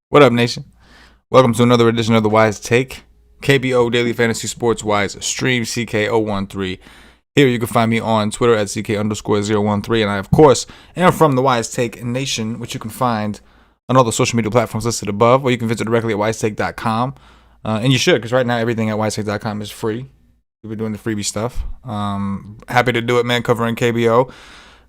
What up, nation? Welcome to another edition of the WiseTake, KBO Daily Fantasy Sports Wise Stream CK013. Here you can find me on Twitter at CK_013, and I, of course, am from the WiseTake Nation, which you can find on all the social media platforms listed above, or you can visit directly at WiseTake.com. And you should, because right now everything at WiseTake.com is free. We've been doing the freebie stuff. Happy to do it, man, covering KBO.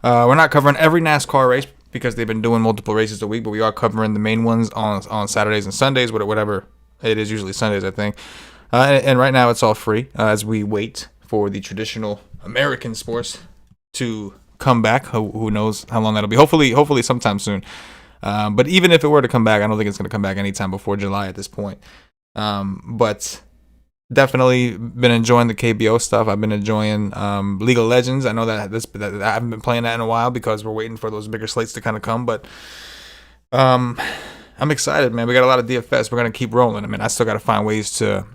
We're not covering every NASCAR race because they've been doing multiple races a week, but we are covering the main ones on Saturdays and Sundays, whatever it is, usually Sundays, I think. And right now it's all free as we wait for the traditional American sports to come back. Who knows how long that'll be? Hopefully sometime soon. But even if it were to come back, I don't think it's going to come back anytime before July at this point. But definitely been enjoying the KBO stuff. I've been enjoying League of Legends. I know that I haven't been playing that in a while because we're waiting for those bigger slates to kind of come. But I'm excited, man. We got a lot of DFS. We're going to keep rolling. I mean, I still got to find ways to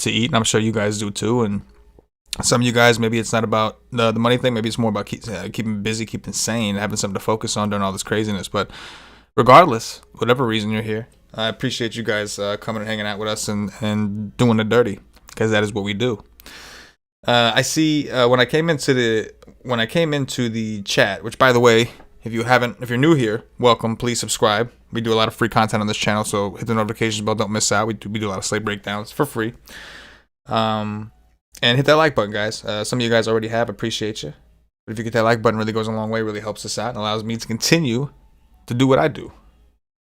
eat, and I'm sure you guys do too. And some of you guys, maybe it's not about the money thing. Maybe it's more about keeping busy, keeping sane, having something to focus on during all this craziness. But regardless, whatever reason you're here, I appreciate you guys coming and hanging out with us and doing the dirty, because that is what we do. I see when I came into the chat, which, by the way, if you're new here, welcome. Please subscribe. We do a lot of free content on this channel, so hit the notifications bell. Don't miss out. We do a lot of slate breakdowns for free. And hit that like button, guys. Some of you guys already have. Appreciate you. But if you get that like button, really goes a long way. Really helps us out and allows me to continue to do what I do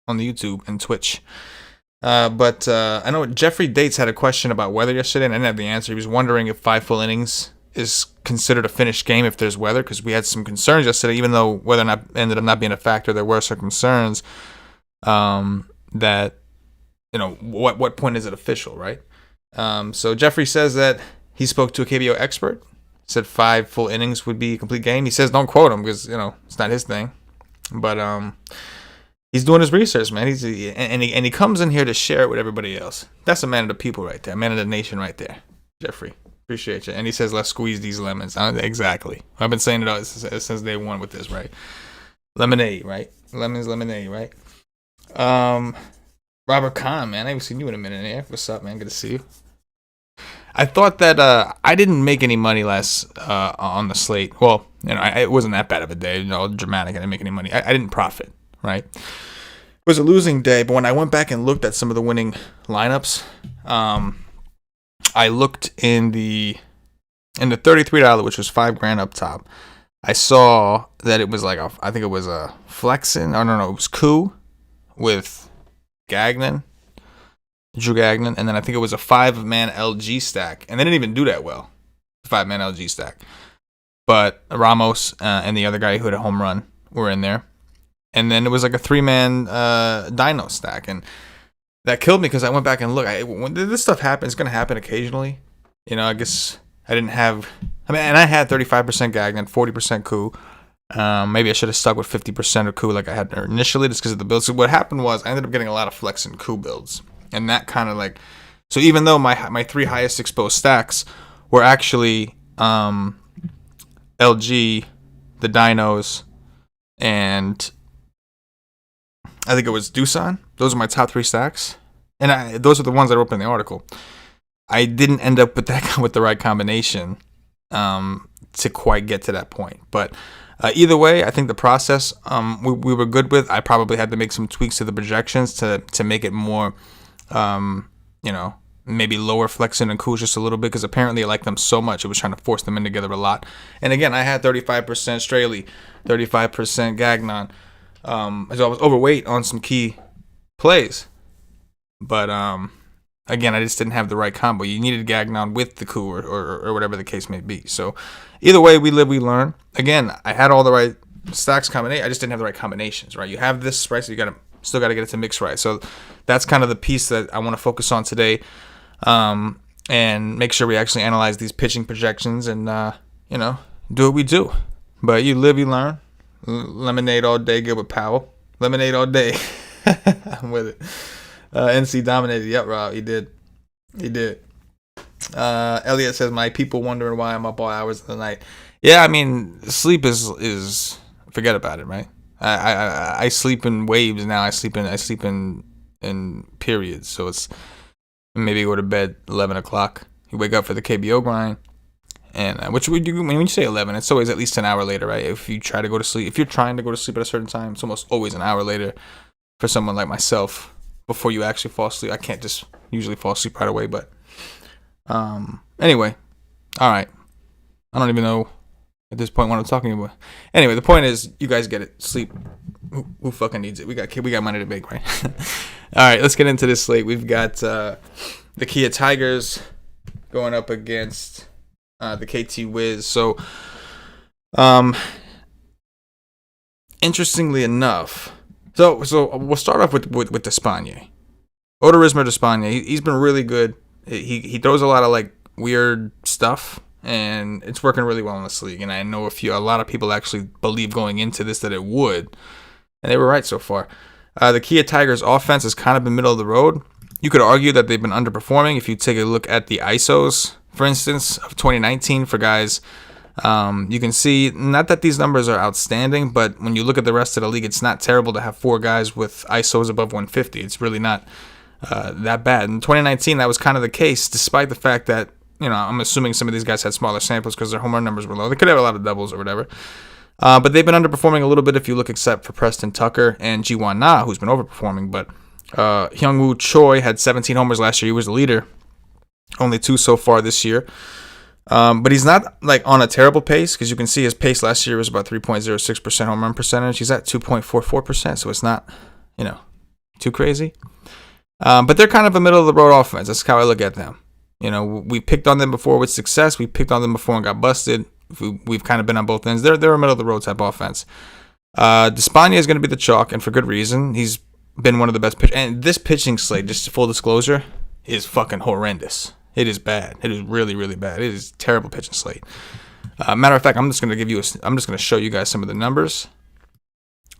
on the YouTube and Twitch. But I know Jeffrey Dates had a question about weather yesterday, and I didn't have the answer. He was wondering if 5 full innings is considered a finished game if there's weather, because we had some concerns yesterday. Even though weather ended up not being a factor, there were some concerns that, what point is it official, right? So Jeffrey says that he spoke to a KBO expert, said 5 full innings would be a complete game. He says don't quote him because, it's not his thing. But he's doing his research, man. He comes in here to share it with everybody else. That's a man of the people right there, a man of the nation right there, Jeffrey. Appreciate you. And he says, let's squeeze these lemons. Exactly. I've been saying it since day one with this, right? Lemonade, right? Lemons, lemonade, right? Robert Kahn, man. I haven't seen you in a minute here. What's up, man? Good to see you. I thought that I didn't make any money last on the slate. Well, it wasn't that bad of a day. Dramatic. I didn't make any money. I didn't profit, right? It was a losing day, but when I went back and looked at some of the winning lineups, I looked in the $33, which was $5,000 up top. I saw that it was I think it was a Flexin. I don't know. It was Coup with Drew Gagnon, and then I think it was a 5-man LG stack, and they didn't even do that well. 5-man LG stack, but Ramos and the other guy who had a home run were in there, and then it was like a 3-man Dinos stack, and that killed me because I went back and looked. When this stuff happens, it's gonna happen occasionally. I guess I didn't have. And I had 35% Gagnon, 40% Coup. Maybe I should have stuck with 50% of Coup like I had initially, just because of the builds. So what happened was I ended up getting a lot of Flex and Coup builds. And that kind of so even though my 3 highest exposed stacks were actually LG, the Dinos, and I think it was Doosan. Those are my top 3 stacks. And those are the ones that are up in the article. I didn't end up with the right combination to quite get to that point. But either way, I think the process we were good with. I probably had to make some tweaks to the projections to make it more maybe lower Flexin and Coup just a little bit, because apparently I like them so much it was trying to force them in together a lot. And again, I had 35% Straley, 35% Gagnon. So I was overweight on some key plays, but again, I just didn't have the right combo. You needed Gagnon with the Coup or whatever the case may be. So either way, we live, we learn. Again, I had all the right stacks combination. I just didn't have the right combinations, right? You have this, right? So you still got to get it to mix right. So that's kind of the piece that I want to focus on today, and make sure we actually analyze these pitching projections and do what we do. But you live, you learn. Lemonade all day, Gilbert Powell. Lemonade all day. I'm with it. NC dominated. Yep, Rob. He did. Elliot says, my people wondering why I'm up all hours of the night. Yeah, I mean, sleep is forget about it, right? I sleep in waves now. I sleep in periods. So it's maybe go to bed 11 o'clock. You wake up for the KBO grind, and which would you when you say 11? It's always at least an hour later, right? If you try to go to sleep, if you're trying to go to sleep at a certain time, it's almost always an hour later for someone like myself before you actually fall asleep. I can't just usually fall asleep right away, but anyway, all right. I don't even know at this point what I'm talking about. Anyway, the point is, you guys get it. Sleep. Who fucking needs it? We got money to make, right? All right, let's get into this slate. We've got the Kia Tigers going up against the KT Wiz. So, interestingly enough, so we'll start off with Despaigne. Odorismer Despaigne. He's been really good. He throws a lot of like weird stuff, and it's working really well in this league. And I know a lot of people actually believe going into this that it would, and they were right so far. The Kia Tigers offense has kind of been middle of the road. You could argue that they've been underperforming. If you take a look at the ISOs, for instance, of 2019 for guys, you can see not that these numbers are outstanding, but when you look at the rest of the league, it's not terrible to have 4 guys with ISOs above 150. It's really not that bad. In 2019, that was kind of the case, despite the fact that, I'm assuming some of these guys had smaller samples because their home run numbers were low. They could have a lot of doubles or whatever. But they've been underperforming a little bit if you look except for Preston Tucker and Jiwan Na, who's been overperforming. But Hyungwoo Choi had 17 homers last year. He was the leader. Only 2 so far this year. But he's not like on a terrible pace, because you can see his pace last year was about 3.06% home run percentage. He's at 2.44%, so it's not, too crazy. But they're kind of a middle of the road offense. That's how I look at them. We picked on them before with success. We picked on them before and got busted. We've kind of been on both ends. They're a middle of the road type offense. Despaigne is going to be the chalk, and for good reason. He's been one of the best pitchers. And this pitching slate, just full disclosure, is fucking horrendous. It is bad. It is really, really bad. It is a terrible pitching slate. Matter of fact, I'm just going to show you guys some of the numbers.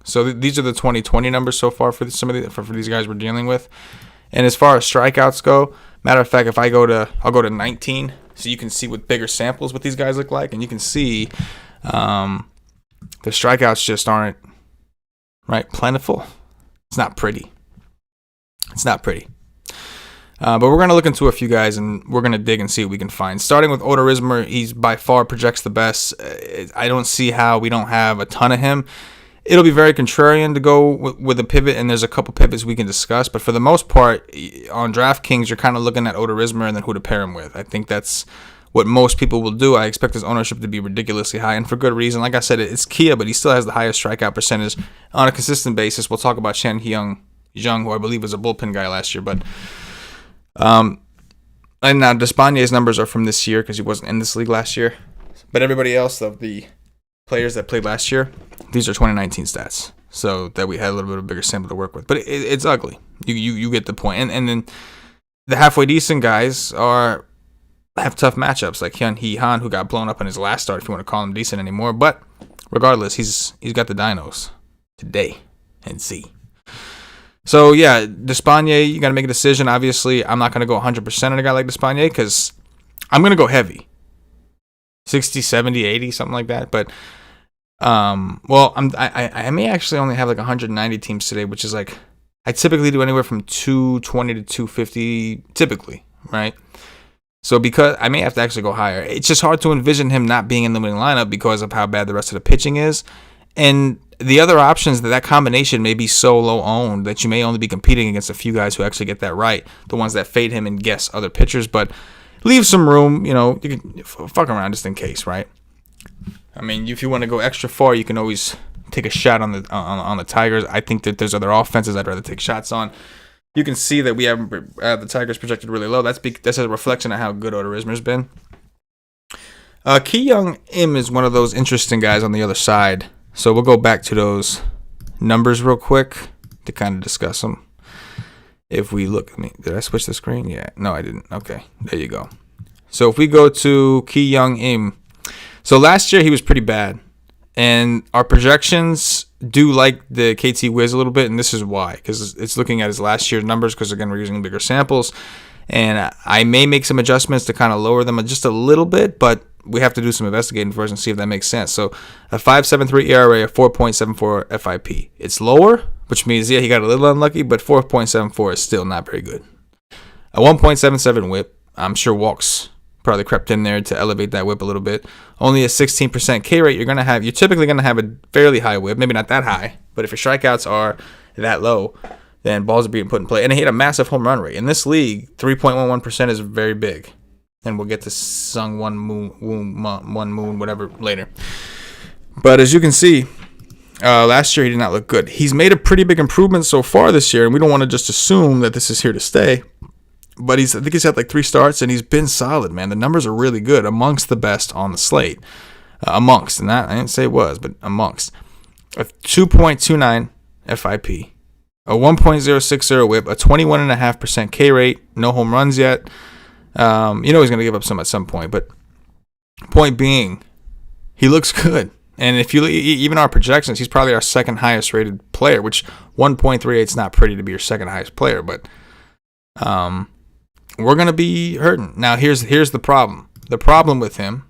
So these are the 2020 numbers so far for for these guys we're dealing with. And as far as strikeouts go, matter of fact, I'll go to 19, so you can see with bigger samples what these guys look like, and you can see the strikeouts just aren't plentiful. It's not pretty. But we're going to look into a few guys, and we're going to dig and see what we can find. Starting with Odorismer, he's by far projects the best. I don't see how we don't have a ton of him. It'll be very contrarian to go with a pivot, and there's a couple pivots we can discuss. But for the most part, on DraftKings, you're kind of looking at Odorismer and then who to pair him with. I think that's what most people will do. I expect his ownership to be ridiculously high, and for good reason. Like I said, it's Kia, but he still has the highest strikeout percentage on a consistent basis. We'll talk about Shan Hyung Jung, who I believe was a bullpen guy last year. But and now Despaigne's numbers are from this year because he wasn't in this league last year. But everybody else of the players that played last year, these are 2019 stats, so that we had a little bit of a bigger sample to work with. But it's ugly. You get the point. And then the halfway decent guys have tough matchups, like Hyun Hee Han, who got blown up in his last start, if you want to call him decent anymore. But regardless, he's got the Dinos today and see. So yeah, Despaigne, you got to make a decision. Obviously, I'm not going to go 100% on a guy like Despaigne because I'm going to go heavy. 60, 70, 80, something like that. But I may actually only have like 190 teams today, which is like, I typically do anywhere from 220 to 250 typically, right? So because I may have to actually go higher. It's just hard to envision him not being in the winning lineup because of how bad the rest of the pitching is. And the other options, that combination may be so low owned that you may only be competing against a few guys who actually get that right, the ones that fade him and guess other pitchers. But leave some room, you can fuck around just in case, right? I mean, if you want to go extra far, you can always take a shot on the Tigers. I think that there's other offenses I'd rather take shots on. You can see that we have the Tigers projected really low. That's a reflection of how good Odorismer's been. Ki Young Im is one of those interesting guys on the other side. So we'll go back to those numbers real quick to kind of discuss them. If we look, did I switch the screen? Yeah, no, I didn't. Okay, there you go. So if we go to Ki Young Im, so last year he was pretty bad, and our projections do like the KT Wiz a little bit, and this is why, because it's looking at his last year's numbers, because again we're using bigger samples, And I may make some adjustments to kind of lower them just a little bit, but we have to do some investigating first and see if that makes sense. So a 5.73 ERA, a 4.74 FIP. It's lower, which means, yeah, he got a little unlucky, but 4.74 is still not very good. A 1.77 whip. I'm sure walks probably crept in there to elevate that whip a little bit. Only a 16% K rate. You're typically going to have a fairly high whip, maybe not that high, but if your strikeouts are that low, then balls are being put in play. And he had a massive home run rate. In this league, 3.11% is very big. And we'll get to Sung One Moon, whatever, later. But as you can see, last year he did not look good. He's made a pretty big improvement so far this year, and we don't want to just assume that this is here to stay. But I think he's had like 3 starts, and he's been solid, man. The numbers are really good, amongst the best on the slate. Amongst, and I didn't say it was, but amongst. A 2.29 FIP. A 1.060 whip, a 21.5% K rate, no home runs yet. He's going to give up some at some point, but point being, he looks good. And if you even our projections, he's probably our second highest rated player, which 1.38 is not pretty to be your second highest player, but we're going to be hurting. Now, here's the problem. The problem with him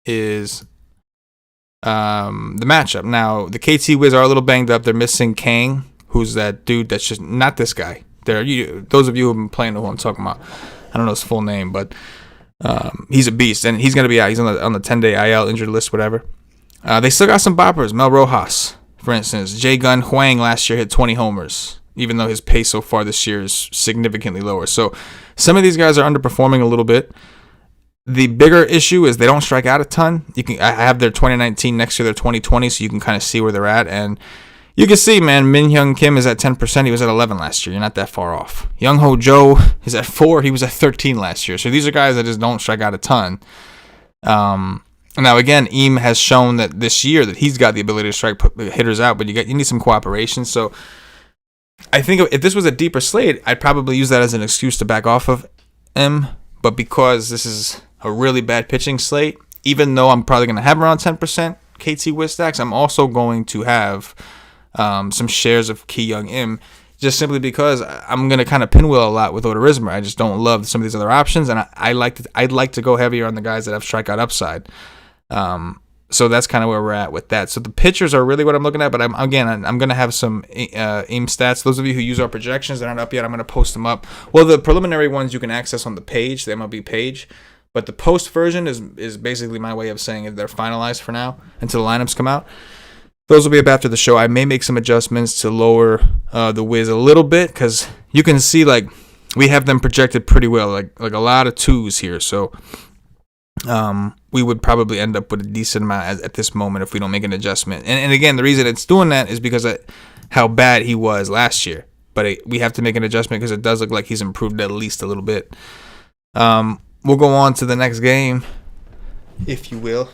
is the matchup. Now, the KT Wiz are a little banged up. They're missing Kang, who's that dude that's just not this guy. Those of you who have been playing know who I'm talking about. I don't know his full name, but he's a beast, and he's going to be out. He's on the 10-day IL injured list, whatever. They still got some boppers. Mel Rojas, for instance. Jay Gun Huang last year hit 20 homers, even though his pace so far this year is significantly lower. So some of these guys are underperforming a little bit. The bigger issue is they don't strike out a ton. I have their 2019 next to their 2020, so you can kind of see where they're at. And you can see, man, Min Hyung Kim is at 10%. He was at 11 last year. You're not that far off. Young Ho Jo is at 4. He was at 13 last year. So these are guys that just don't strike out a ton. Now, again, Eam has shown that this year that he's got the ability to strike hitters out, but you need some cooperation. So I think if this was a deeper slate, I'd probably use that as an excuse to back off of him. But because this is a really bad pitching slate, even though I'm probably going to have around 10% KT Wiz stacks, I'm also going to have some shares of Ki Young Im, just simply because I'm going to kind of pinwheel a lot with Odorizmer. I just don't love some of these other options, and I'd like to go heavier on the guys that have strikeout upside. So that's kind of where we're at with that. So the pitchers are really what I'm looking at, but I'm going to have some aim stats. Those of you who use our projections that aren't up yet, I'm going to post them up. Well, the preliminary ones you can access on the page, the MLB page, but the post version is basically my way of saying if they're finalized for now until the lineups come out. Those will be up after the show. I may make some adjustments to lower the Wiz a little bit because you can see like we have them projected pretty well, like a lot of 2s here. So we would probably end up with a decent amount at this moment if we don't make an adjustment. And again, the reason it's doing that is because of how bad he was last year. But we have to make an adjustment because it does look like he's improved at least a little bit. We'll go on to the next game, if you will.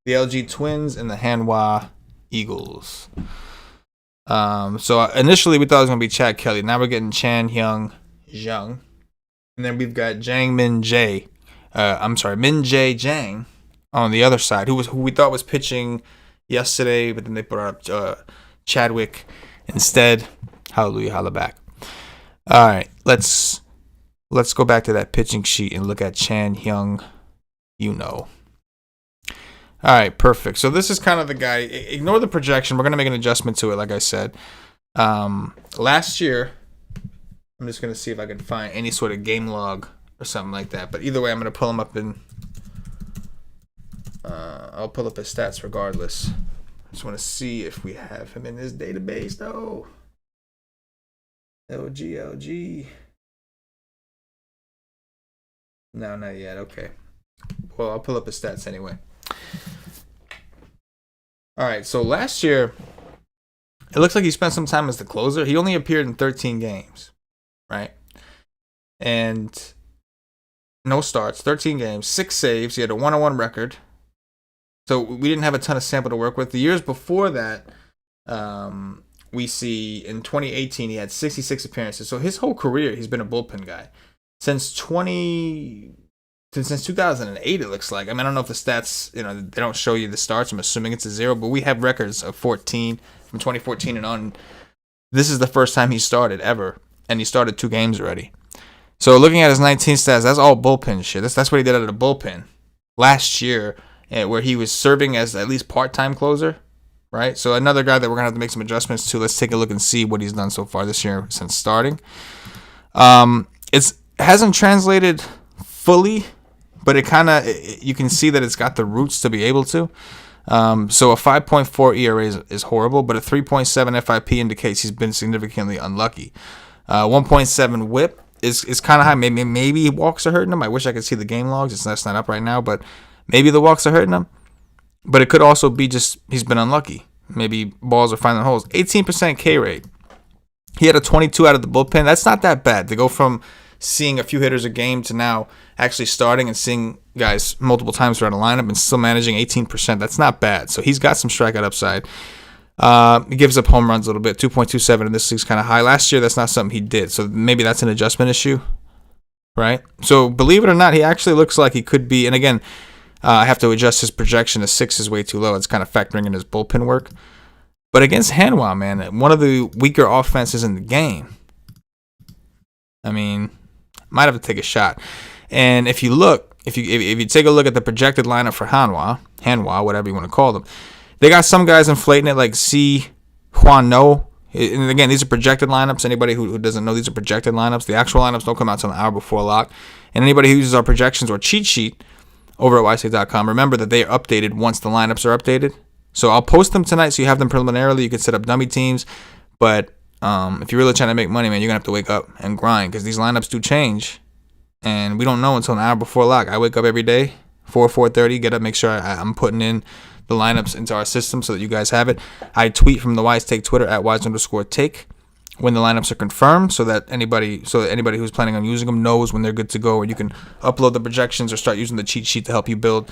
The LG Twins and the Hanwha Eagles. So initially we thought it was going to be Chad Kelly. Now we're getting Chan Hyung Jung. And then we've got Min Jae Jang on the other side, who we thought was pitching yesterday, but then they put up Chadwick instead. Hallelujah, holla back. All right, let's go back to that pitching sheet and look at Chan Hyung. All right, perfect. So this is kind of the guy. Ignore the projection. We're going to make an adjustment to it, like I said. Last year, I'm just going to see if I can find any sort of game log or something like that. But either way, I'm going to pull him up in... I'll pull up his stats regardless. I just want to see if we have him in this database, though. LG. No, not yet. Okay. Well, I'll pull up his stats anyway. All right, so last year, it looks like he spent some time as the closer. He only appeared in 13 games, right? And no starts, 13 games, 6 saves. He had a 1-on-1 record. So we didn't have a ton of sample to work with. The years before that, we see in 2018, he had 66 appearances. So his whole career, he's been a bullpen guy. Since 2008, it looks like. I mean, I don't know if the stats, they don't show you the starts. I'm assuming it's a 0, but we have records of 14 from 2014 and on. This is the first time he started ever, and he started 2 games already. So looking at his 19 stats, that's all bullpen shit. That's what he did out of the bullpen last year, where he was serving as at least part-time closer, right? So another guy that we're going to have to make some adjustments to. Let's take a look and see what he's done so far this year since starting. It hasn't translated fully, but you can see that it's got the roots to be able to. So a 5.4 ERA is horrible, but a 3.7 FIP indicates he's been significantly unlucky. 1.7 WHIP is kind of high. Maybe walks are hurting him. I wish I could see the game logs. That's not up right now, but maybe the walks are hurting him. But it could also be just he's been unlucky. Maybe balls are finding holes. 18% K rate. He had a 22 out of the bullpen. That's not that bad to go from seeing a few hitters a game to now actually starting and seeing guys multiple times throughout a lineup and still managing 18%. That's not bad. So he's got some strikeout upside. He gives up home runs a little bit. 2.27 in this league's kind of high. Last year, that's not something he did. So maybe that's an adjustment issue, right? So believe it or not, he actually looks like he could be. And again, I have to adjust his projection to 6 is way too low. It's kind of factoring in his bullpen work. But against Hanwha, man, one of the weaker offenses in the game. I mean, might have to take a shot. And if you look, if you take a look at the projected lineup for Hanwha, whatever you want to call them, they got some guys inflating it like No. And again, these are projected lineups. Anybody who doesn't know, these are projected lineups. The actual lineups don't come out until an hour before lock. And anybody who uses our projections or cheat sheet over at WiseTake.com, remember that they are updated once the lineups are updated. So I'll post them tonight so you have them preliminarily. You can set up dummy teams. But if you're really trying to make money, man, you're going to have to wake up and grind because these lineups do change. And we don't know until an hour before lock. I wake up every day, 4:30, get up, make sure I'm putting in the lineups into our system so that you guys have it. I tweet from the WiseTake Twitter at @wise_take when the lineups are confirmed so that anybody who's planning on using them knows when they're good to go, or you can upload the projections or start using the cheat sheet to help you build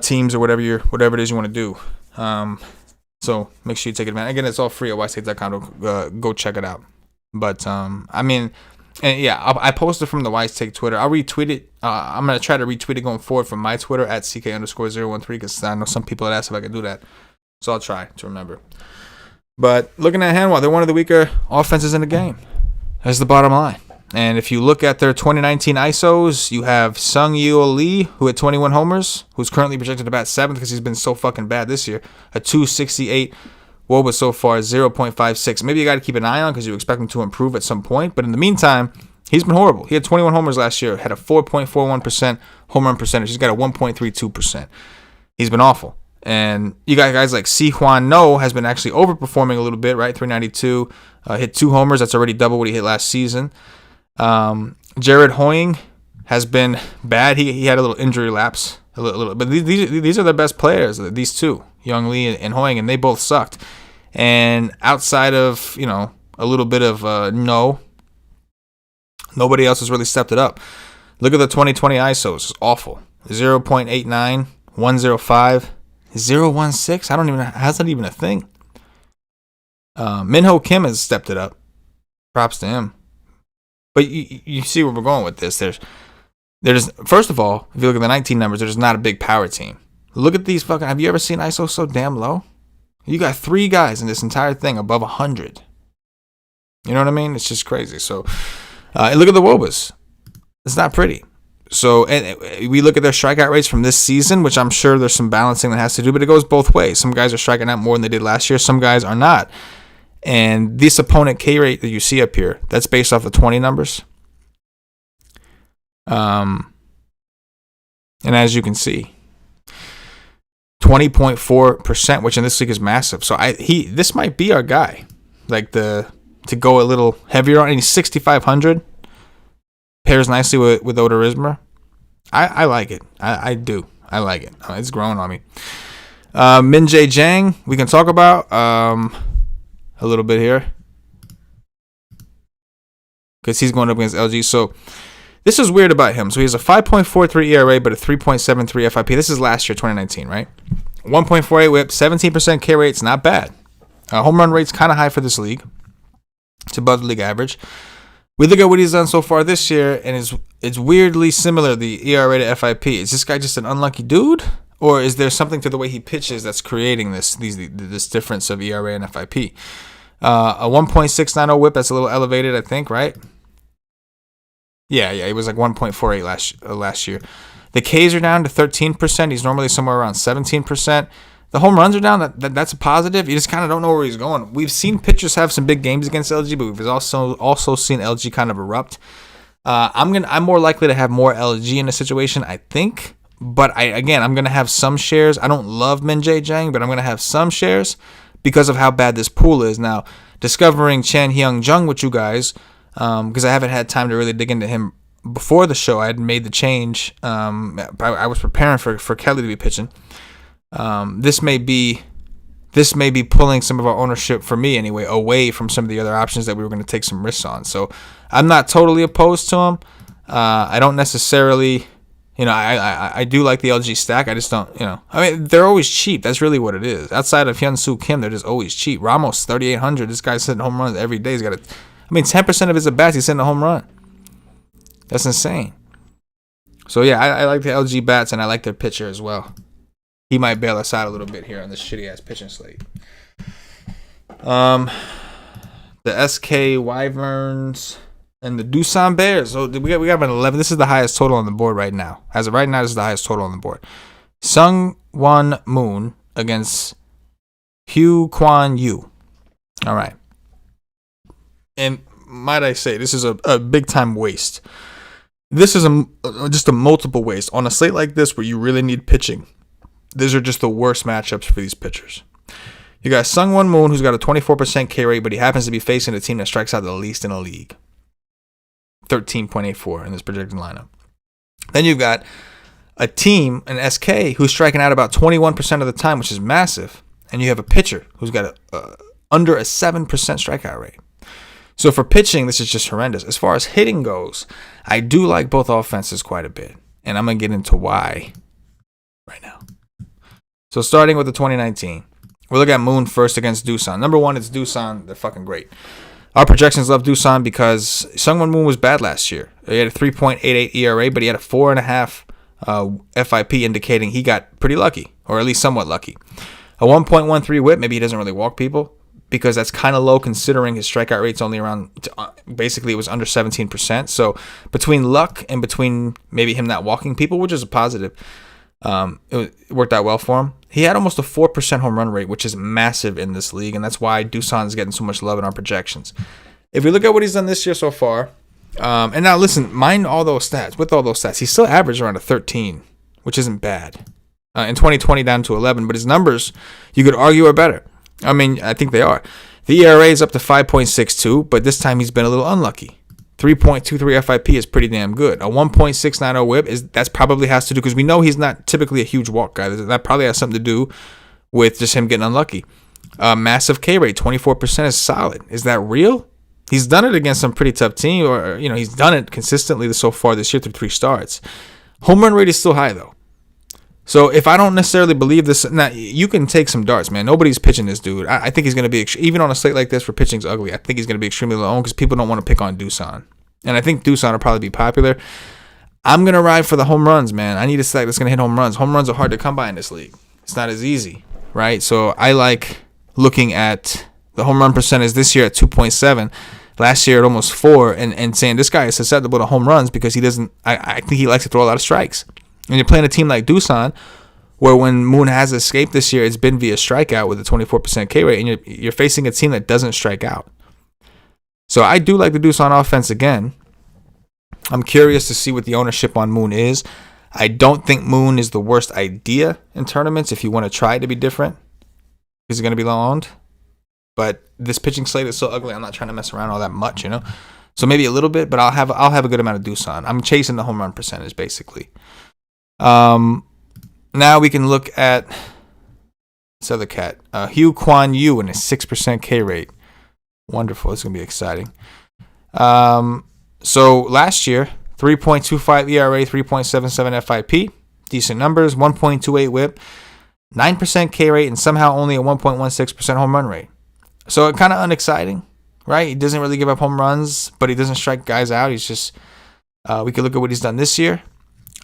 teams or whatever it is you want to do. So make sure you take advantage. Again, it's all free at wisetake.com. Go check it out. But I mean, and yeah, I posted from the WiseTake Twitter. I'll retweet it. I'm gonna try to retweet it going forward from my Twitter at ck_013 because I know some people had asked if I could do that. So I'll try to remember. But looking at Hanwha, they're one of the weaker offenses in the game. That's the bottom line. And if you look at their 2019 ISOs, you have Sung-Yeo Lee, who had 21 homers, who's currently projected to bat 7th because he's been so fucking bad this year. A 268 WOBA so far, 0.56. Maybe you got to keep an eye on because you expect him to improve at some point. But in the meantime, he's been horrible. He had 21 homers last year, had a 4.41% home run percentage. He's got a 1.32%. He's been awful. And you got guys like No has been actually overperforming a little bit, right? 392, hit 2 homers. That's already double what he hit last season. Jared Hoying has been bad. He had a little injury lapse, a little. But these are the best players. These two, Young Lee and Hoying, and they both sucked. And outside of a little bit of nobody else has really stepped it up. Look at the 2020 ISOs. It's awful. 0.89, 105, 0.16. I don't even know. How's that even a thing? Minho Kim has stepped it up. Props to him. But you see where we're going with this. There's first of all, if you look at the 19 numbers, there's not a big power team. Look at these fucking. Have you ever seen ISO so damn low? You got 3 guys in this entire thing above 100. You know what I mean? It's just crazy. So, and look at the WOBAs. It's not pretty. So, and we look at their strikeout rates from this season, which I'm sure there's some balancing that has to do, but it goes both ways. Some guys are striking out more than they did last year. Some guys are not. And this opponent K rate that you see up here, that's based off the 20 numbers. And as you can see, 20.4%, which in this league is massive. So this might be our guy, like to go a little heavier on. And he's 6,500, pairs nicely with Odorizma. I like it. I do. I like it. It's growing on me. Min Jae Jang, we can talk about a little bit here because he's going up against LG. So this is weird about him. So he has a 5.43 ERA, but a 3.73 FIP. This is last year, 2019, right? 1.48 whip, 17% K rate. It's not bad. Home run rate's kind of high for this league. It's above the league average. We look at what he's done so far this year, and it's weirdly similar, the ERA to FIP. Is this guy just an unlucky dude? Or is there something to the way he pitches that's creating this difference of ERA and FIP? A 1.690 whip, that's a little elevated, I think, right? Yeah, it was like 1.48 last year. The Ks are down to 13%. He's normally somewhere around 17%. The home runs are down. That's a positive. You just kind of don't know where he's going. We've seen pitchers have some big games against LG, but we've also seen LG kind of erupt. I'm more likely to have more LG in a situation, I think. But I'm gonna have some shares. I don't love Min-Jae Jang, but I'm gonna have some shares because of how bad this pool is. Now, discovering Chan Hyung Jung with you guys, because I haven't had time to really dig into him before the show. I had made the change. I was preparing for Kelly to be pitching. This may be pulling some of our ownership, for me anyway, away from some of the other options that we were going to take some risks on. So I'm not totally opposed to him. I don't necessarily, I do like the LG stack. I just don't, they're always cheap. That's really what it is. Outside of Hyun-Soo Kim, they're just always cheap. Ramos, 3,800. This guy's hitting home runs every day. He's got 10% of his at-bats, he's hitting a home run. That's insane. So yeah, I like the LG bats, and I like their pitcher as well. He might bail us out a little bit here on this shitty-ass pitching slate. The SK Wyverns and the Doosan Bears. So we got an 11. This is the highest total on the board right now. As of right now, this is the highest total on the board. Sungwon Moon against Hugh Kwan Yu. All right. And might I say, this is a big-time waste. This is just a multiple waste. On a slate like this where you really need pitching, these are just the worst matchups for these pitchers. You got Sungwon Moon, who's got a 24% K rate, but he happens to be facing a team that strikes out the least in the league. 13.84 in this projected lineup. Then you've got a team, an SK, who's striking out about 21% of the time, which is massive. And you have a pitcher who's got under a 7% strikeout rate. So for pitching, this is just horrendous. As far as hitting goes, I do like both offenses quite a bit. And I'm going to get into why right now. So starting with the 2019, we'll look at Moon first against Doosan. Number one, it's Doosan. They're fucking great. Our projections love Doosan because Sungwon Moon was bad last year. He had a 3.88 ERA, but he had a 4.5 FIP, indicating he got pretty lucky, or at least somewhat lucky. A 1.13 whip, maybe he doesn't really walk people, because that's kind of low considering his strikeout rate's only around, basically it was under 17%. So between luck and between maybe him not walking people, which is a positive, it worked out well for him. He had almost a 4% home run rate, which is massive in this league, and that's why Doosan's getting so much love in our projections. If we look at what he's done this year so far, and now listen, mind all those stats. With all those stats, he's still averaged around a 13, which isn't bad. In 2020, down to 11, but his numbers, you could argue, are better. I mean, I think they are. The ERA is up to 5.62, but this time he's been a little unlucky. 3.23 FIP is pretty damn good. A 1.690 whip that's probably has to do, because we know he's not typically a huge walk guy. That probably has something to do with just him getting unlucky. Massive K rate, 24% is solid. Is that real? He's done it against some pretty tough team, or he's done it consistently so far this year through 3 starts. Home run rate is still high though. So if I don't necessarily believe this, now you can take some darts, man. Nobody's pitching this dude. I think he's going to be, even on a slate like this where pitching's ugly, I think he's going to be extremely low owned because people don't want to pick on Doosan. And I think Doosan will probably be popular. I'm going to ride for the home runs, man. I need a stack that's going to hit home runs. Home runs are hard to come by in this league. It's not as easy, right? So I like looking at the home run percentage this year at 2.7. Last year at almost 4, and saying this guy is susceptible to home runs because he doesn't, I think he likes to throw a lot of strikes. And you're playing a team like Doosan, where when Moon has escaped this year, it's been via strikeout with a 24% K rate, and you're facing a team that doesn't strike out. So I do like the Doosan offense again. I'm curious to see what the ownership on Moon is. I don't think Moon is the worst idea in tournaments if you want to try to be different. Is it going to be low owned? But this pitching slate is so ugly, I'm not trying to mess around all that much, So maybe a little bit, but I'll have a good amount of Doosan. I'm chasing the home run percentage, basically. Now we can look at this other cat, Hugh Kwan Yu, and a 6% K rate. Wonderful. It's going to be exciting. So last year, 3.25 ERA, 3.77 FIP. Decent numbers. 1.28 whip. 9% K rate, and somehow only a 1.16% home run rate. So kind of unexciting, right? He doesn't really give up home runs, but he doesn't strike guys out. He's just, we could look at what he's done this year.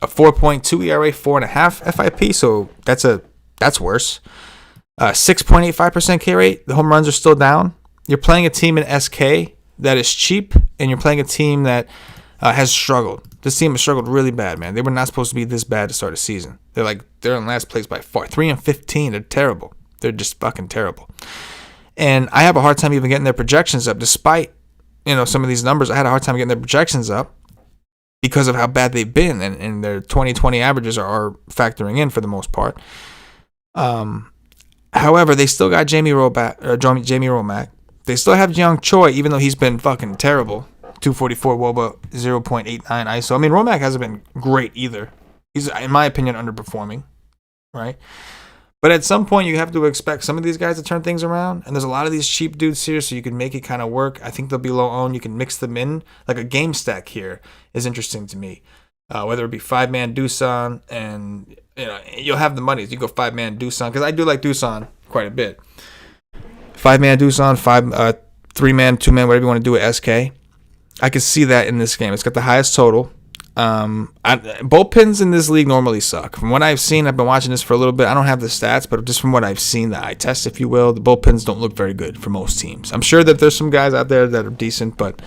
A 4.2 ERA, 4.5 FIP, so that's worse. 6.85% K rate. The home runs are still down. You're playing a team in SK that is cheap, and you're playing a team that has struggled. This team has struggled really bad, man. They were not supposed to be this bad to start a season. They're in last place by far. 3-15. They're terrible. They're just fucking terrible. And I have a hard time even getting their projections up, despite some of these numbers. I had a hard time getting their projections up because of how bad they've been, and their 2020 averages are factoring in for the most part. However, they still got Jamie Romack. They still have Young Choi, even though he's been fucking terrible. 244 WOBA, 0.89 ISO. I mean, Romack hasn't been great either. He's, in my opinion, underperforming, right? But at some point, you have to expect some of these guys to turn things around. And there's a lot of these cheap dudes here, so you can make it kind of work. I think they'll be low owned. You can mix them in. Like a game stack here is interesting to me. Whether it be 5-man Doosan, and you'll have the money. You go 5-man Doosan, because I do like Doosan quite a bit. 5-man Doosan, 3-man, 2-man, whatever you want to do with SK. I can see that in this game. It's got the highest total. Bullpens in this league normally suck. From what I've seen, I've been watching this for a little bit. I don't have the stats, but just from what I've seen, the eye test, if you will, the bullpens don't look very good for most teams. I'm sure that there's some guys out there that are decent, but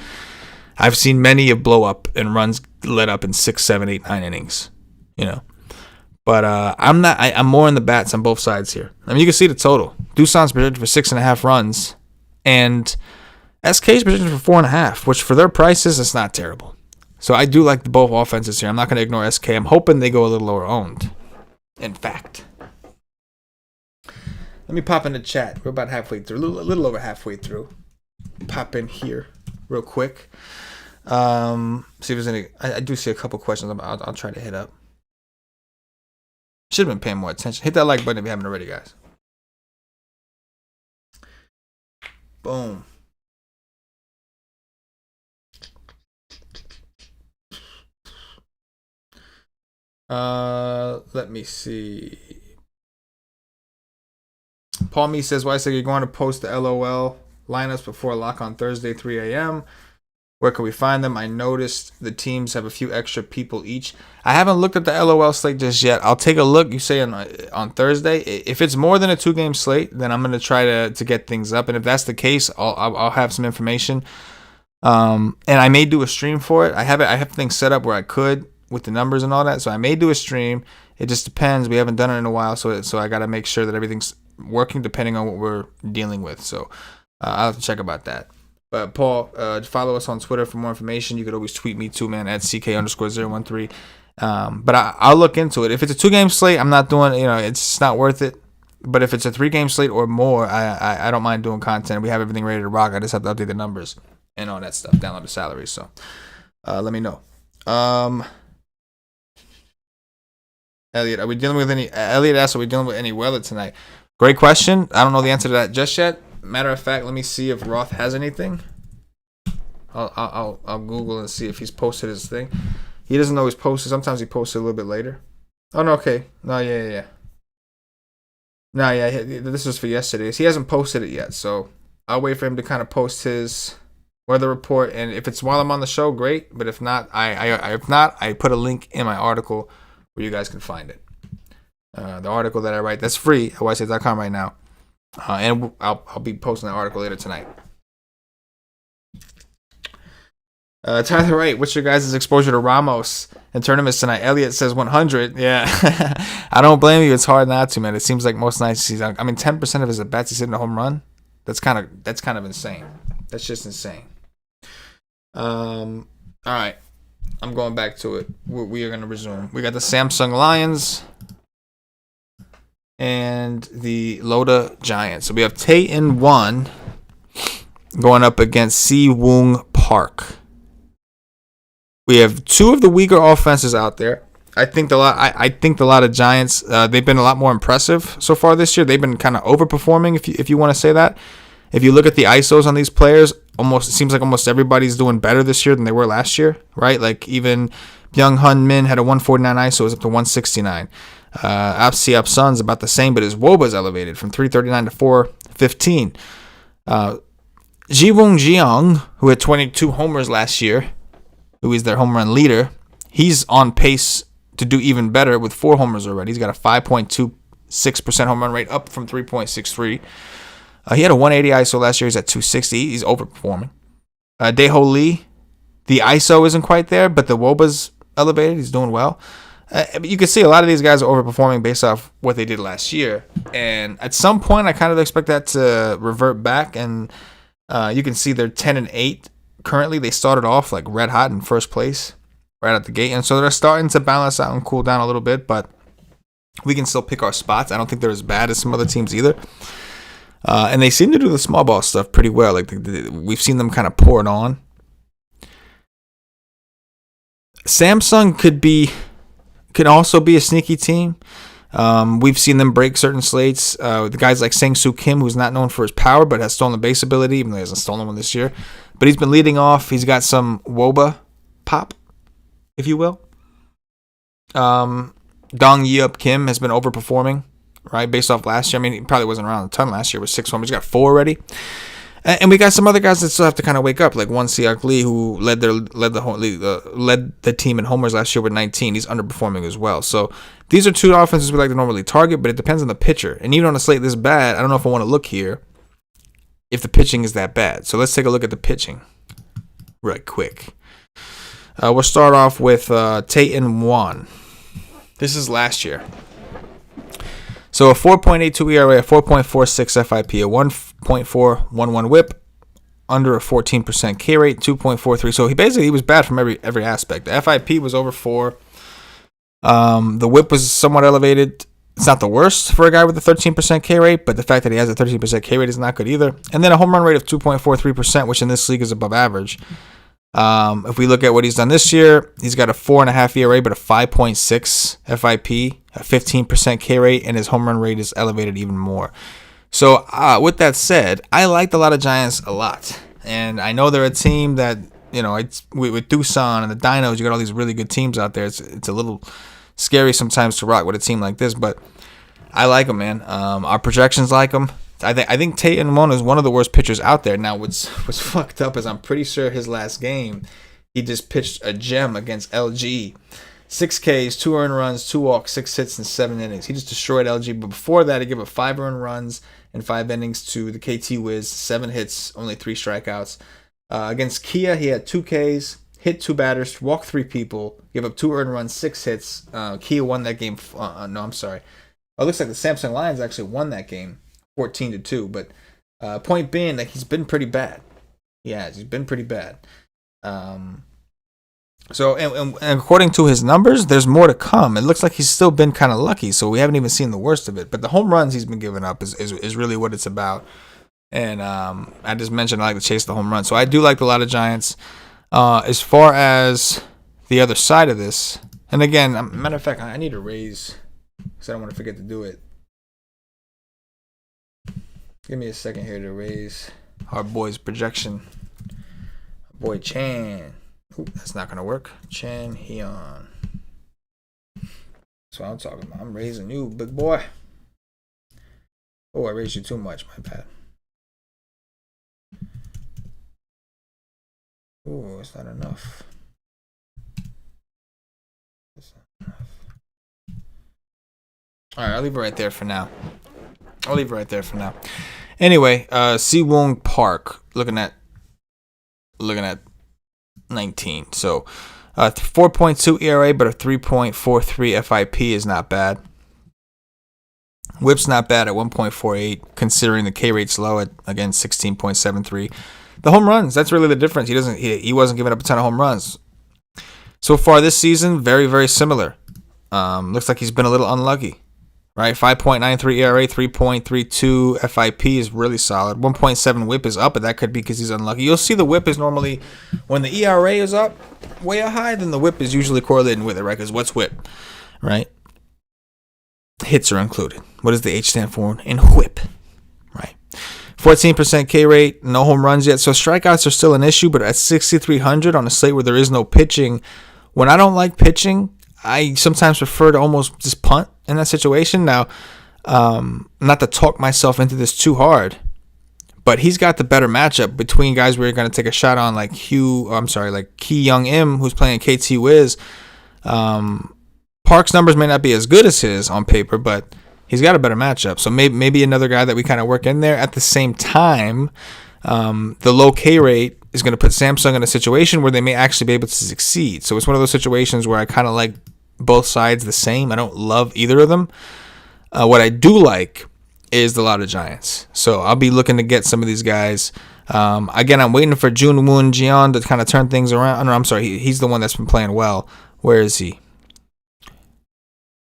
I've seen many of blow up and runs let up in 6, 7, 8, 9 innings. But I'm more in the bats on both sides here. I mean, you can see the total. Doosan's projected for 6.5 runs, and SK's projected for 4.5, which for their prices, it's not terrible. So I do like both offenses here. I'm not going to ignore SK. I'm hoping they go a little lower owned. In fact, let me pop in the chat. We're about halfway through, a little over halfway through. Pop in here real quick. See if there's any. I do see a couple questions. I'll try to hit up. Should have been paying more attention. Hit that like button if you haven't already, guys. Boom. Let me see. Paul Me says, WiseTake, you're going to post the LOL lineups before lock on Thursday, 3 a.m. Where can we find them? I noticed the teams have a few extra people each. I haven't looked at the LOL slate just yet. I'll take a look. You say on Thursday. If it's more than a 2-game slate, then I'm going to try to get things up. And if that's the case, I'll have some information. And I may do a stream for it. I have things set up where I could with the numbers and all that. So I may do a stream. It just depends. We haven't done it in a while. So I got to make sure that everything's working depending on what we're dealing with. So I'll have to check about that. But Paul, follow us on Twitter for more information. You could always tweet me too, man, at CK_013. But I'll look into it. If it's a 2-game slate, I'm not doing, it's not worth it. But if it's a 3-game slate or more, I don't mind doing content. We have everything ready to rock. I just have to update the numbers and all that stuff, download the salaries. So let me know. Elliot, Elliot asked, are we dealing with any weather tonight? Great question. I don't know the answer to that just yet. Matter of fact, let me see if Roth has anything. I'll Google and see if he's posted his thing. He doesn't always post it. Sometimes he posts it a little bit later. Oh, no, okay. No, yeah. No, yeah, this was for yesterday. He hasn't posted it yet, so I'll wait for him to kind of post his weather report. And if it's while I'm on the show, great. But if not, I put a link in my article where you guys can find it. The article that I write, that's free at WiseTake.com right now. And I'll be posting that article later tonight. Tyler Wright, what's your guys' exposure to Ramos in tournaments tonight? Elliot says 100. Yeah, I don't blame you. It's hard not to, man. It seems like most nights he's. 10% of his at bats he's hitting a home run. That's kind of insane. That's just insane. All right, I'm going back to it. We are going to resume. We got the Samsung Lions and the Lotte Giants. So we have Tae-In 1 going up against Siwoong Park. We have 2 of the weaker offenses out there. I think the Lotte Giants, they've been a lot more impressive so far this year. They've been kind of overperforming, if you want to say that. If you look at the ISOs on these players, it seems like almost everybody's doing better this year than they were last year, right? Like even Young Hun Min had a 149 ISO, is up to 169. Apsiap Sun's about the same, but his WOBA's elevated from 339 to 415. Jiwoong Jeong, who had 22 homers last year, who is their home run leader, he's on pace to do even better with 4 homers already. He's got a 5.26% home run rate, up from 3.63. He had a 180 ISO last year. He's at 260. He's overperforming. Daeho Lee, The ISO isn't quite there, but the WOBA's elevated. He's doing well. You can see a lot of these guys are overperforming based off what they did last year. And at some point, I kind of expect that to revert back. And you can see they're 10-8 currently. They started off like red hot in first place right out the gate. And so they're starting to balance out and cool down a little bit. But we can still pick our spots. I don't think they're as bad as some other teams either. And they seem to do the small ball stuff pretty well. Like we've seen them kind of pour it on. Samsung could also be a sneaky team. We've seen them break certain slates. The guys like Sang-Soo Kim, who's not known for his power, but has stolen base ability, even though he hasn't stolen one this year. But he's been leading off. He's got some WOBA pop, if you will. Dong Yeop Kim has been overperforming, right, based off last year. I mean, he probably wasn't around a ton last year with 6 homers. He's got 4 already. And we got some other guys that still have to kind of wake up, like Won Seok Lee, who led the team in homers last year with 19. He's underperforming as well. So these are two offenses we like to normally target, but it depends on the pitcher. And even on a slate this bad, I don't know if I want to look here if the pitching is that bad. So let's take a look at the pitching right quick. We'll start off with Tae-in Won. This is last year. So a 4.82 ERA, a 4.46 FIP, a 1.411 WHIP, under a 14% K rate, 2.43. So he was bad from every aspect. The FIP was over 4. The WHIP was somewhat elevated. It's not the worst for a guy with a 13% K rate, but the fact that he has a 13% K rate is not good either. And then a home run rate of 2.43%, which in this league is above average. If we look at what he's done this year, he's got a 4.5 ERA, but a 5.6 FIP, a 15% K rate, and his home run rate is elevated even more. So with that said, I like the Lotte Giants a lot. And I know they're a team that, it's with Doosan and the Dinos, you got all these really good teams out there. It's a little scary sometimes to rock with a team like this, but I like them, man. Our projections like them. I think Tae-in Won is one of the worst pitchers out there. Now, what's fucked up is I'm pretty sure his last game, he just pitched a gem against LG. 6 Ks, 2 earned runs, 2 walks, 6 hits, and 7 innings. He just destroyed LG. But before that, he gave up 5 earned runs and 5 innings to the KT Wiz. 7 hits, only 3 strikeouts. Against Kia, he had 2 Ks, hit 2 batters, walked 3 people, gave up 2 earned runs, 6 hits. Kia won that game. No, I'm sorry. It looks like the Samsung Lions actually won that game, 14-2. But point being that he's been pretty bad. Yeah, he's been pretty bad. So, and according to his numbers, there's more to come. It looks like he's still been kind of lucky, so we haven't even seen the worst of it. But the home runs he's been giving up is really what it's about. And I just mentioned I like to chase the home run. So I do like the Lotte Giants. As far as the other side of this, and again, matter of fact, I need to raise because I don't want to forget to do it. Give me a second here to raise our boy's projection. Our boy Chan. Ooh, that's not going to work. Chan Hyun. That's what I'm talking about. I'm raising you, big boy. Oh, I raised you too much. My bad. Oh, it's not enough. It's not enough. All right, I'll leave it right there for now. Anyway, Siwon Park, looking at 19. So 4.2 ERA, but a 3.43 FIP is not bad. Whip's not bad at 1.48, considering the K rate's low at, again, 16.73. The home runs, that's really the difference. He wasn't giving up a ton of home runs. So far this season, very, very similar. Looks like he's been a little unlucky. Right, 5.93 ERA, 3.32 FIP is really solid. 1.7 WHIP is up, but that could be because he's unlucky. You'll see the WHIP is normally, when the ERA is up way high, then the WHIP is usually correlating with it, right? Because what's WHIP, right? Hits are included. What does the H stand for in WHIP, right? 14% K rate, no home runs yet. So strikeouts are still an issue, but at 6,300 on a slate where there is no pitching, when I don't like pitching, I sometimes prefer to almost just punt in that situation. Now, not to talk myself into this too hard, but he's got the better matchup between guys we're going to take a shot on, like Ki Young Im, who's playing KT Wiz. Park's numbers may not be as good as his on paper, but he's got a better matchup. So maybe another guy that we kind of work in there. At the same time, the low K rate is going to put Samsung in a situation where they may actually be able to succeed. So it's one of those situations where I kind of like both sides the same. I don't love either of them. What I do like is the Lotte Giants. So I'll be looking to get some of these guys. Again, I'm waiting for Jun Woon Jeon to kind of turn things around. No, I'm sorry. He's the one that's been playing well. Where is he?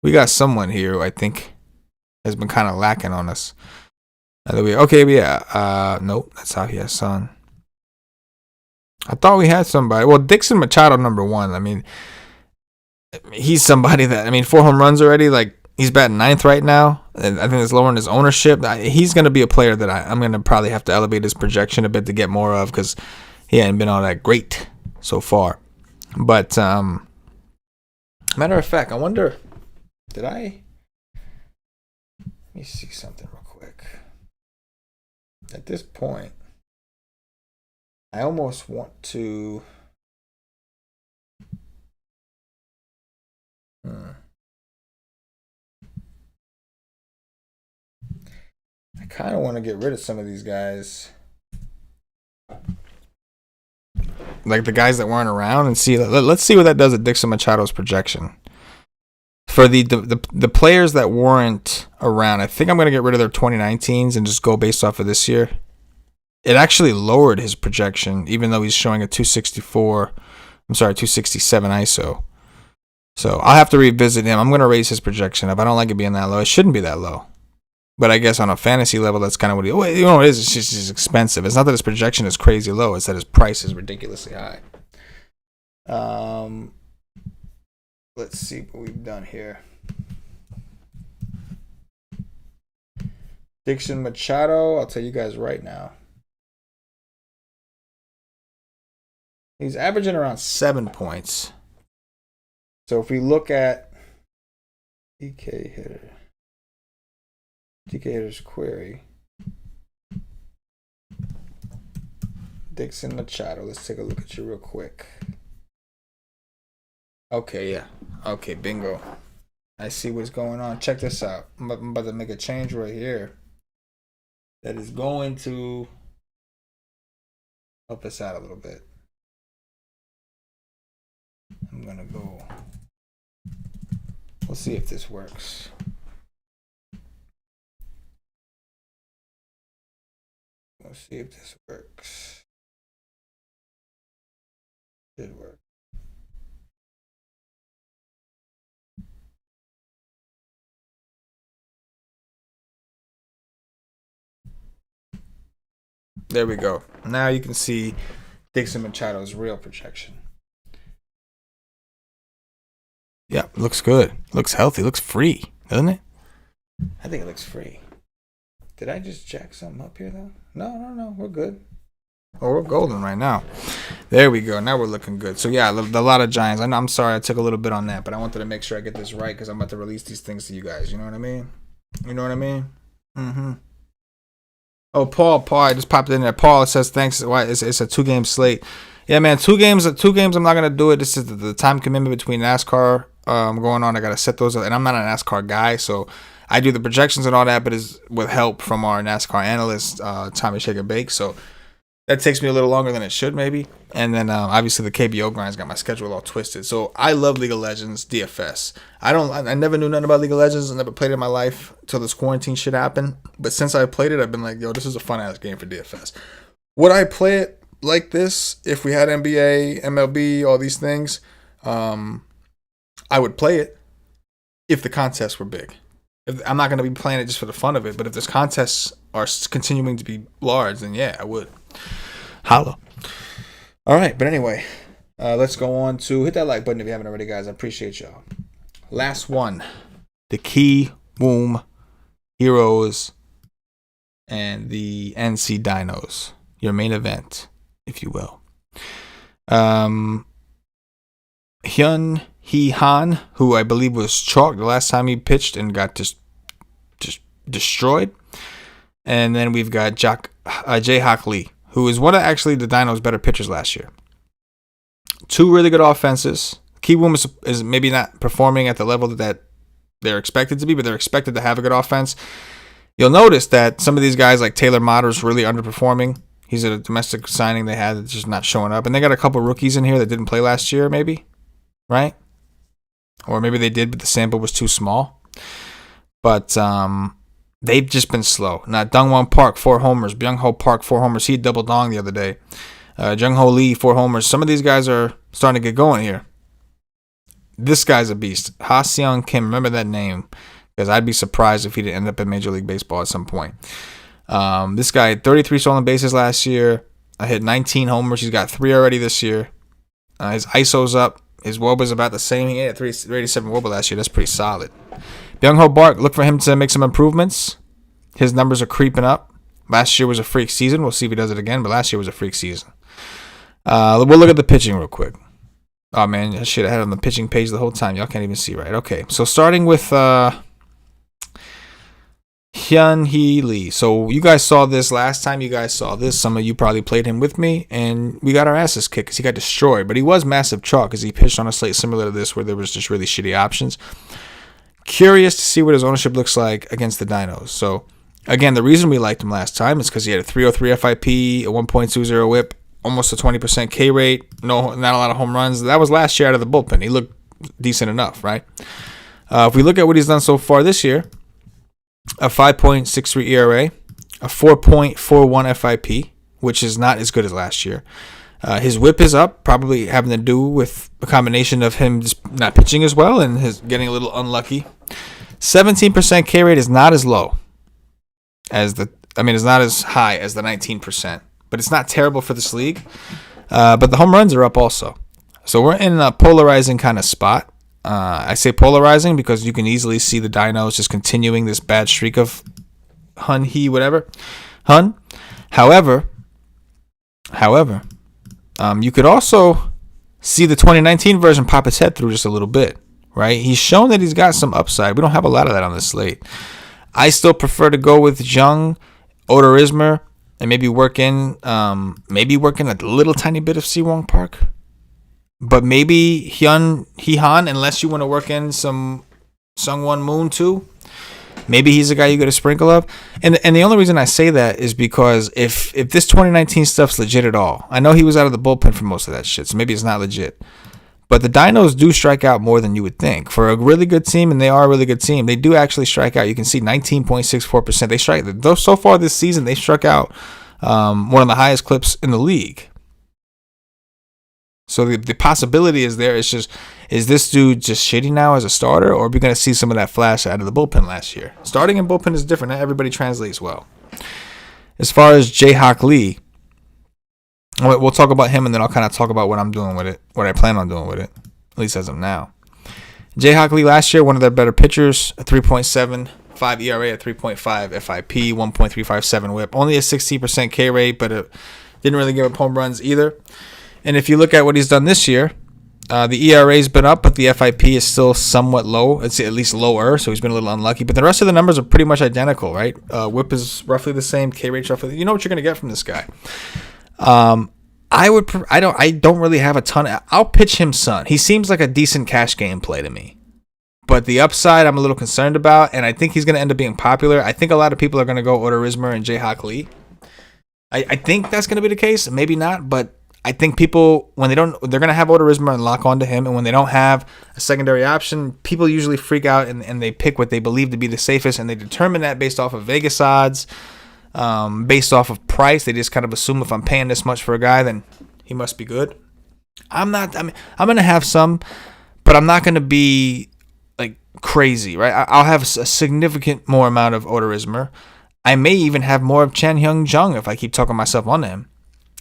We got someone here who I think has been kind of lacking on us. Okay, yeah. Nope, that's how he has son. I thought we had somebody. Well, Dixon Machado, number 1. I mean, he's somebody that, 4 home runs already. Like, he's batting 9th right now. And I think it's lowering his ownership. He's going to be a player that I'm going to probably have to elevate his projection a bit to get more of because he hadn't been all that great so far. But, matter of fact, I wonder, let me see something real quick. At this point, I almost want to. I kind of want to get rid of some of these guys, like the guys that weren't around, and see. Let's see what that does at Dixon Machado's projection. For the players that weren't around, I think I'm going to get rid of their 2019s and just go based off of this year. It actually lowered his projection, even though he's showing a 267 ISO. So I'll have to revisit him. I'm going to raise his projection up. I don't like it being that low. It shouldn't be that low. But I guess on a fantasy level, that's kind of what it is. It's just expensive. It's not that his projection is crazy low. It's that his price is ridiculously high. Let's see what we've done here. Dixon Machado, I'll tell you guys right now. He's averaging around 7 points. So if we look at DK Hitter's query, Dixon Machado, let's take a look at you real quick. Okay, yeah. Okay, bingo. I see what's going on. Check this out. I'm about to make a change right here that is going to help us out a little bit. I'm going to go. We'll see if this works. Let's see if this works. Did work. There we go. Now you can see Dixon Machado's real projection. Yeah, looks good. Looks healthy. Looks free, doesn't it? I think it looks free. Did I just jack something up here, though? No. We're good. Oh, we're golden right now. There we go. Now we're looking good. So, yeah, the Lotte Giants. I'm sorry I took a little bit on that, but I wanted to make sure I get this right because I'm about to release these things to you guys. You know what I mean? Mm-hmm. Oh, Paul, I just popped in there. Paul, it says thanks. Why? It's a 2-game slate. Yeah, man, two games. I'm not gonna do it. This is the time commitment between NASCAR going on. I gotta set those up, and I'm not a NASCAR guy, so I do the projections and all that, but it's with help from our NASCAR analyst, Tommy Shaker Bake. So that takes me a little longer than it should, maybe. And then obviously the KBO grind's got my schedule all twisted. So I love League of Legends DFS. I never knew nothing about League of Legends. I never played it in my life until this quarantine shit happened. But since I played it, I've been like, yo, this is a fun ass game for DFS. Would I play it like this if we had NBA, MLB, all these things? I would play it if the contests were big. I'm not going to be playing it just for the fun of it, but if those contests are continuing to be large, then yeah, I would. Holla. All right, but anyway, let's go on to hit that like button if you haven't already, guys. I appreciate y'all. Last one, the Kiwoom Heroes and the NC Dinos, your main event, if you will. Hyun Hee Han, who I believe was chalked the last time he pitched and got just destroyed. And then we've got Jae-Hak Lee, who is one of actually the Dinos' better pitchers last year. Two really good offenses. Kiwoom is maybe not performing at the level that they're expected to be, but they're expected to have a good offense. You'll notice that some of these guys like Taylor Motter's really underperforming. He's a domestic signing they had that's just not showing up. And they got a couple rookies in here that didn't play last year, maybe, right? Or maybe they did, but the sample was too small. But they've just been slow. Now, Dungwon Park, 4 homers. Byung-ho Park, 4 homers. He double donged the other day. Jung-ho Lee, 4 homers. Some of these guys are starting to get going here. This guy's a beast. Ha-seong Kim, remember that name, because I'd be surprised if he didn't end up in Major League Baseball at some point. This guy had 33 stolen bases last year. I hit 19 homers. He's got 3 already this year. His ISO's up. His WOBA's about the same. He had 387 WOBA last year. That's pretty solid. Byung-ho Park, look for him to make some improvements. His numbers are creeping up. Last year was a freak season. We'll see if he does it again, but last year was a freak season. We'll look at the pitching real quick. Oh, man, I should have had it on the pitching page the whole time. Y'all can't even see right. Okay, so starting with Hyun-hee Lee. So you guys saw this last time. You guys saw this. Some of you probably played him with me, and we got our asses kicked because he got destroyed. But he was massive chalk because he pitched on a slate similar to this where there was just really shitty options. Curious to see what his ownership looks like against the Dinos. So, again, the reason we liked him last time is because he had a 303 FIP, a 1.20 whip, almost a 20% K rate, not a lot of home runs. That was last year out of the bullpen. He looked decent enough, right? If we look at what he's done so far this year, a 5.63 ERA, a 4.41 FIP, which is not as good as last year. His whip is up, probably having to do with a combination of him just not pitching as well and his getting a little unlucky. 17% K rate is not as low as it's not as high as the 19%, but it's not terrible for this league. But the home runs are up also. So we're in a polarizing kind of spot. I say polarizing because you can easily see the Dinos just continuing this bad streak of Hun. However, you could also see the 2019 version pop its head through just a little bit, right? He's shown that he's got some upside. We don't have a lot of that on this slate. I still prefer to go with Jung, Odorizmer, and maybe work in a little tiny bit of Siwon Park. But maybe Hee-han, unless you want to work in some Sungwon Moon too. Maybe he's a guy you get a sprinkle of. And the only reason I say that is because if this 2019 stuff's legit at all, I know he was out of the bullpen for most of that shit, so maybe it's not legit. But the Dinos do strike out more than you would think. For a really good team, and they are a really good team, they do actually strike out. You can see 19.64%. They strike. So far this season, they struck out one of the highest clips in the league. So the possibility is there. It's just, is this dude just shitty now as a starter, or are we going to see some of that flash out of the bullpen last year? Starting in bullpen is different. Not everybody translates well. As far as Jae-Hak Lee, we'll talk about him, and then I'll kind of talk about what I'm doing with it, what I plan on doing with it, at least as of now. Jae-Hak Lee last year, one of their better pitchers, a 3.75 ERA, a 3.5 FIP, 1.357 whip, only a 16% K rate, but it didn't really give up home runs either. And if you look at what he's done this year, the ERA's been up, but the FIP is still somewhat low. It's at least lower, so he's been a little unlucky. But the rest of the numbers are pretty much identical, right? Whip is roughly the same. K rate's roughly. You know what you're gonna get from this guy. I don't really have a ton. I'll pitch him Sun. He seems like a decent cash game play to me. But the upside, I'm a little concerned about, and I think he's gonna end up being popular. I think a lot of people are gonna go Odorizmer and Jae-Hak Lee. I think that's gonna be the case. Maybe not, but I think people, when they're going to have Odorizmer and lock onto him. And when they don't have a secondary option, people usually freak out and they pick what they believe to be the safest. And they determine that based off of Vegas odds, based off of price. They just kind of assume if I'm paying this much for a guy, then he must be good. I'm going to have some, but I'm not going to be like crazy, right? I'll have a significant more amount of Odorizmer. I may even have more of Chan Hyung Jung if I keep talking myself onto him.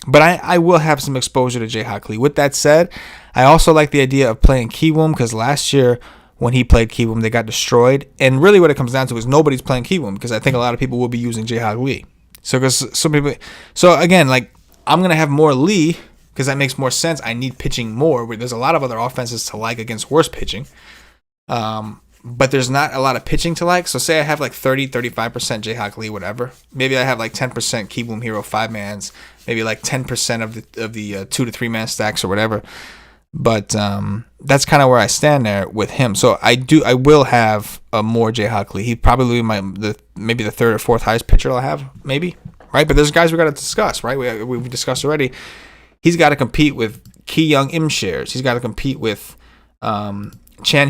But I will have some exposure to Jae-Hak Lee. With that said, I also like the idea of playing Kiwoom because last year when he played Kiwoom, they got destroyed. And really what it comes down to is nobody's playing Kiwoom because I think a lot of people will be using Jae-Hak Lee. So again, like I'm going to have more Lee because that makes more sense. I need pitching more. Where there's a lot of other offenses to like against worse pitching. But there's not a lot of pitching to like. So say I have like 30, 35% Jae-Hak Lee, whatever. Maybe I have like 10% Kiwoom Hero 5-mans. Maybe like 10% of the 2 to 3 man stacks or whatever. But that's kind of where I stand there with him. So I will have a more Jae-Hak Lee. He probably maybe the third or fourth highest pitcher I'll have, maybe. right? But there's guys we got to discuss, right? We've discussed already. He's got to compete with Ki Young Im shares. He's got to compete with Chan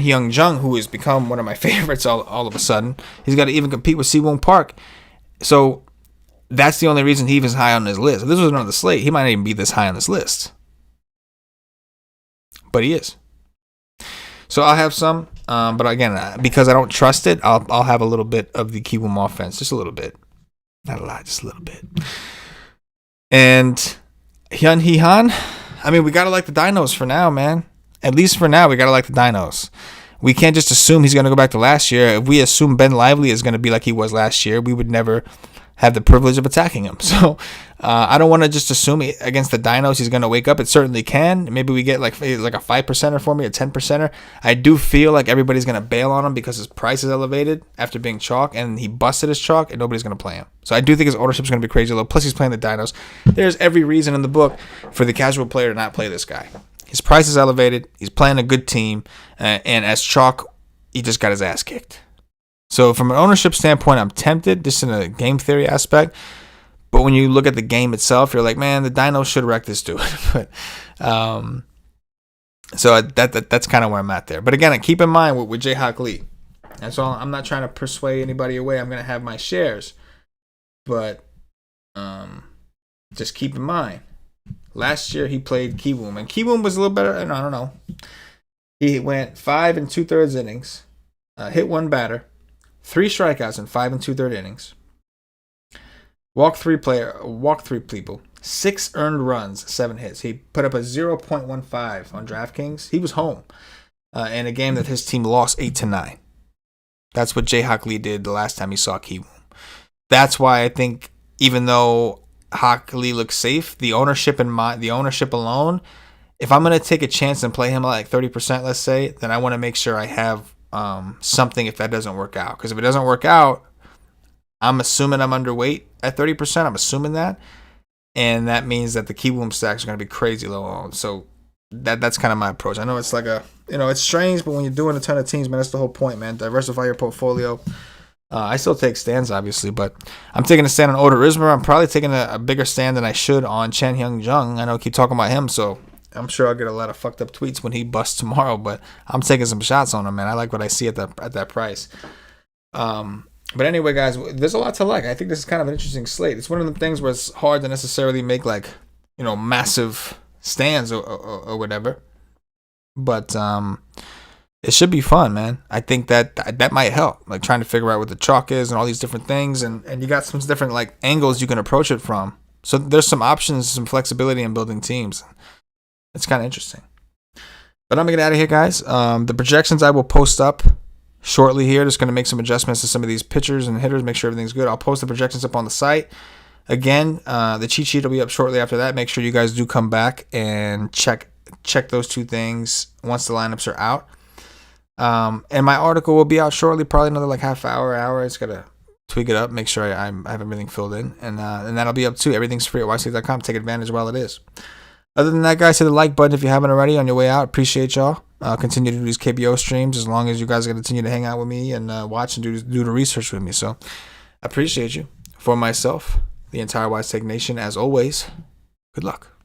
Hyung Jung, who has become one of my favorites all of a sudden. He's got to even compete with Siwon Park. So that's the only reason he was high on his list. If this was another slate, he might not even be this high on this list. But he is. So I'll have some. But again, because I don't trust it, I'll have a little bit of the Kiwoom offense. Just a little bit. Not a lot, just a little bit. And Hyun Hee Han, I mean, we got to like the Dinos for now, man. At least for now, we got to like the Dinos. We can't just assume he's going to go back to last year. If we assume Ben Lively is going to be like he was last year, we would never have the privilege of attacking him. So I don't want to just assume against the Dinos he's going to wake up. It certainly can. Maybe we get like a 5%er for me, a 10%er. I do feel like everybody's going to bail on him because his price is elevated after being chalk, and he busted his chalk, and nobody's going to play him. So I do think his ownership is going to be crazy low. Plus he's playing the Dinos. There's every reason in the book for the casual player to not play this guy. His price is elevated. He's playing a good team, and as chalk, he just got his ass kicked. So from an ownership standpoint, I'm tempted, just in a game theory aspect. But when you look at the game itself, you're like, man, the Dinos should wreck this dude. But so that's kind of where I'm at there. But again, keep in mind with Jae-Hak Lee. That's all. I'm not trying to persuade anybody away. I'm going to have my shares. But just keep in mind, last year he played Kiwoom. And Kiwoom was a little better. I don't know. He went 5 2/3 innings, hit one batter, 3 strikeouts in 5 2/3 innings. Walked three people. 6 earned runs, 7 hits. He put up a 0.15 on DraftKings. He was home in a game that his team lost 8-9. That's what Jae-Hak Lee did the last time he saw Kiwoom. That's why I think even though Hak Lee looks safe, the ownership alone, if I'm gonna take a chance and play him at like 30%, let's say, then I want to make sure I have something if that doesn't work out. Because if it doesn't work out, I'm assuming I'm underweight at 30%. I'm assuming that. And that means that the Kiwoom stacks are going to be crazy low. So that's kind of my approach. I know it's like it's strange, but when you're doing a ton of teams, man, that's the whole point, man. Diversify your portfolio. I still take stands, obviously, but I'm taking a stand on Oda Rismer. I'm probably taking a bigger stand than I should on Chan Hyung Jung. I know I keep talking about him, so I'm sure I'll get a lot of fucked up tweets when he busts tomorrow, but I'm taking some shots on him, man. I like what I see at that price. But anyway, guys, there's a lot to like. I think this is kind of an interesting slate. It's one of the things where it's hard to necessarily make massive stands or whatever. But it should be fun, man. I think that might help, like trying to figure out what the chalk is and all these different things, and you got some different like angles you can approach it from. So there's some options, some flexibility in building teams. It's kind of interesting. But I'm gonna get out of here, guys. The projections I will post up shortly here. Just going to make some adjustments to some of these pitchers and hitters, make sure everything's good. I'll post the projections up on the site. Again, the cheat sheet will be up shortly after that. Make sure you guys do come back and check those two things once the lineups are out. And my article will be out shortly, probably another like half hour. It's got to tweak it up, make sure I have everything filled in. And that'll be up too. Everything's free at WiseTake.com. Take advantage while it is. Other than that, guys, hit the like button if you haven't already on your way out. Appreciate y'all. Continue to do these KBO streams as long as you guys continue to hang out with me and watch and do the research with me. So I appreciate you. For myself, the entire WiseTake Nation, as always, good luck.